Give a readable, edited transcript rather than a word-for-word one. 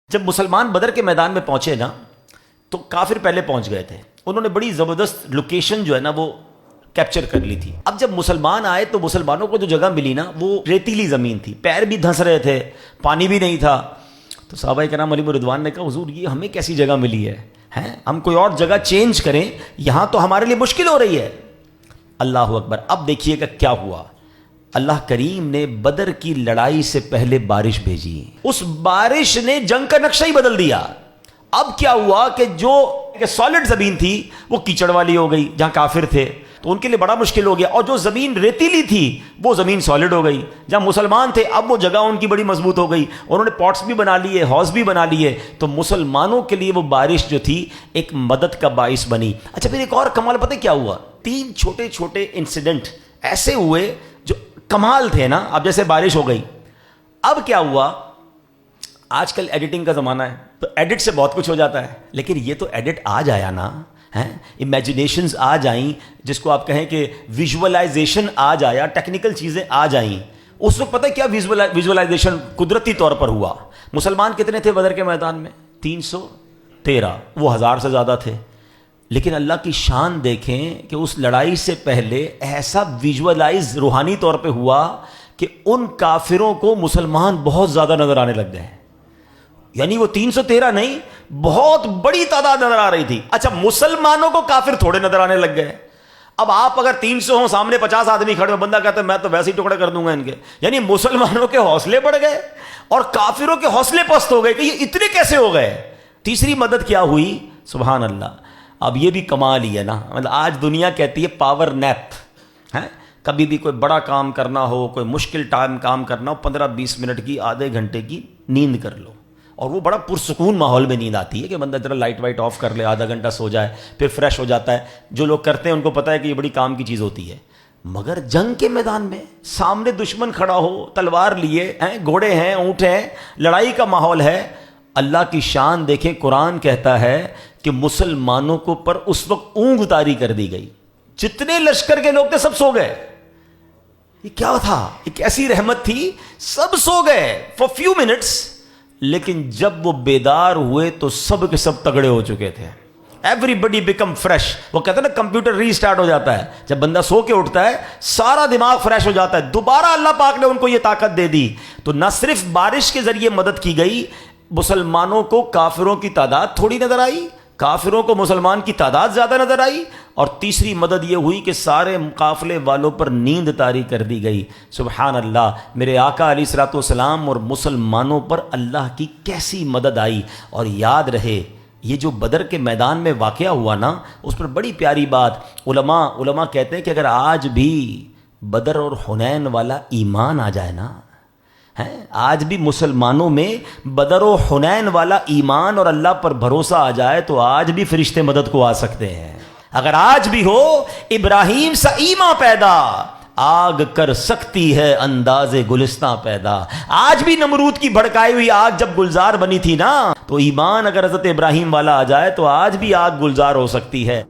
جب مسلمان بدر کے میدان میں پہنچے نا تو کافر پہلے پہنچ گئے تھے. انہوں نے بڑی زبردست لوکیشن جو ہے نا وہ کیپچر کر لی تھی. اب جب مسلمان آئے تو مسلمانوں کو جو جگہ ملی نا وہ ریتیلی زمین تھی, پیر بھی دھنس رہے تھے, پانی بھی نہیں تھا. تو صحابہ کرام علیہ رضوان نے کہا حضور یہ ہمیں کیسی جگہ ملی ہے, ہم کوئی اور جگہ چینج کریں, یہاں تو ہمارے لیے مشکل ہو رہی ہے. اللہ اکبر. اب دیکھیے گا کیا ہوا. اللہ کریم نے بدر کی لڑائی سے پہلے بارش بھیجی. اس بارش نے جنگ کا نقشہ ہی بدل دیا. اب کیا ہوا کہ جو سالڈ زمین تھی وہ کیچڑ والی ہو گئی, جہاں کافر تھے تو ان کے لیے بڑا مشکل ہو گیا, اور جو زمین ریتیلی تھی وہ زمین سالڈ ہو گئی. جہاں مسلمان تھے اب وہ جگہ ان کی بڑی مضبوط ہو گئی, انہوں نے پاٹس بھی بنا لیے, ہاؤس بھی بنا لیے. تو مسلمانوں کے لیے وہ بارش جو تھی ایک مدد کا باعث بنی. اچھا پھر ایک اور کمال پتہ کیا ہوا, 3 چھوٹے چھوٹے انسیڈنٹ ایسے ہوئے جو کمال تھے نا. اب جیسے بارش ہو گئی, اب کیا ہوا, آج کل ایڈیٹنگ کا زمانہ ہے تو ایڈٹ سے بہت کچھ ہو جاتا ہے, لیکن یہ تو ایڈٹ آ جایا نا, امیجنیشنز آ جائیں, جس کو آپ کہیں کہ ویژولائزیشن آ جایا, ٹیکنیکل چیزیں آ جائیں. اس وقت پتہ کیا ویژولائزیشن قدرتی طور پر ہوا. مسلمان کتنے تھے بدر کے میدان میں؟ 313. وہ 1000 سے زیادہ تھے. لیکن اللہ کی شان دیکھیں کہ اس لڑائی سے پہلے ایسا ویژولائز روحانی طور پہ ہوا کہ ان کافروں کو مسلمان بہت زیادہ نظر آنے لگ گئے. یعنی وہ 313 نہیں, بہت بڑی تعداد نظر آ رہی تھی. اچھا مسلمانوں کو کافر تھوڑے نظر آنے لگ گئے. اب آپ اگر 300 ہوں, سامنے 50 آدمی کھڑے ہو, بندہ کہتا ہے میں تو ویسے ہی ٹکڑے کر دوں گا ان کے. یعنی مسلمانوں کے حوصلے بڑھ گئے اور کافروں کے حوصلے پست ہو گئے کہ یہ اتنے کیسے ہو گئے. تیسری مدد کیا ہوئی, سبحان اللہ. اب یہ بھی کمال ہی ہے نا, مطلب آج دنیا کہتی ہے پاور نیپ. کبھی بھی کوئی بڑا کام کرنا ہو, کوئی مشکل ٹائم کام کرنا ہو, 15-20 منٹ کی, آدھے گھنٹے کی نیند کر لو, اور وہ بڑا پرسکون ماحول میں نیند آتی ہے کہ بندہ ذرا لائٹ وائٹ آف کر لے, آدھا گھنٹہ سو جائے, پھر فریش ہو جاتا ہے. جو لوگ کرتے ہیں ان کو پتہ ہے کہ یہ بڑی کام کی چیز ہوتی ہے. مگر جنگ کے میدان میں سامنے دشمن کھڑا ہو, تلوار لیے, گھوڑے ہیں, اونٹ ہیں, لڑائی کا ماحول ہے. اللہ کی شان دیکھیں, قرآن کہتا ہے کہ مسلمانوں کو پر اس وقت اونگ طاری کر دی گئی. جتنے لشکر کے لوگ تھے سب سو گئے. یہ کیا تھا, ایک ایسی رحمت تھی, سب سو گئے فار فیو منٹس. لیکن جب وہ بیدار ہوئے تو سب کے سب تگڑے ہو چکے تھے. ایوری بڈی بیکم فریش. وہ کہتے ہیں نا کمپیوٹر ری اسٹارٹ ہو جاتا ہے, جب بندہ سو کے اٹھتا ہے سارا دماغ فریش ہو جاتا ہے. دوبارہ اللہ پاک نے ان کو یہ طاقت دے دی. تو نہ صرف بارش کے ذریعے مدد کی گئی, مسلمانوں کو کافروں کی تعداد تھوڑی نظر آئی, کافروں کو مسلمان کی تعداد زیادہ نظر آئی, اور تیسری مدد یہ ہوئی کہ سارے قافلے والوں پر نیند طاری کر دی گئی. سبحان اللہ. میرے آقا علیہ الصلوۃ والسلام اور مسلمانوں پر اللہ کی کیسی مدد آئی. اور یاد رہے یہ جو بدر کے میدان میں واقعہ ہوا نا, اس پر بڑی پیاری بات. علماء کہتے ہیں کہ اگر آج بھی بدر اور حنین والا ایمان آ جائے نا, آج بھی مسلمانوں میں بدر و حنین والا ایمان اور اللہ پر بھروسہ آ جائے تو آج بھی فرشتے مدد کو آ سکتے ہیں. اگر آج بھی ہو ابراہیم سا ایمان پیدا, آگ کر سکتی ہے انداز گلستاں پیدا. آج بھی نمرود کی بھڑکائی ہوئی آگ جب گلزار بنی تھی نا, تو ایمان اگر حضرت ابراہیم والا آ جائے تو آج بھی آگ گلزار ہو سکتی ہے.